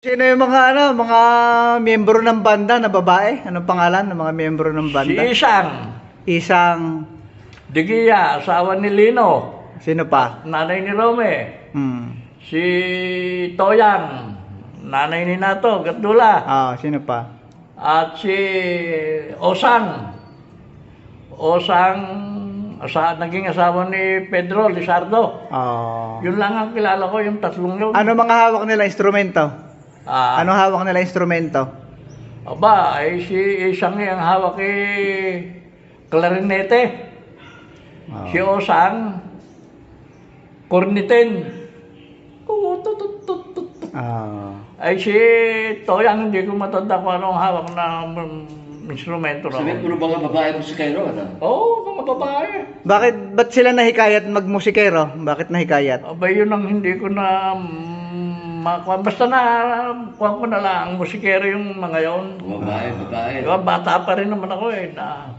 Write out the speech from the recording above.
Sino yung mga miyembro ng banda na babae? Anong pangalan ng mga miyembro ng Si banda? Isang, Isang, Digia, asawa ni Lino, sino pa? nanay ni Rome. Hmm. Si Toyang, nanay ni Nato, Gatdula. Sino pa? At si Osang. Osang, naging asawa ni Pedro Lizardo. Yun lang ang kilala ko, yung tatlong yun. Ano mga hawak nila instrumento? Ah, Ano hawak nila instrumento? aba, ay si Isang ang hawak klarinete. Si Osang, kornitin. Ay si Toyang, hindi ko matanda kung anong hawak na instrumento na. Sabihin, puro mga babae mo si Cairo, ano? Oo, mga babae. Ba't sila nahikayat magmusikero? Bakit nahikayat? Aba, yun ang hindi ko na makuha. Basta na, kuha ko na lang, musikero yung mga yon. Babae. Diba, bata pa rin naman ako na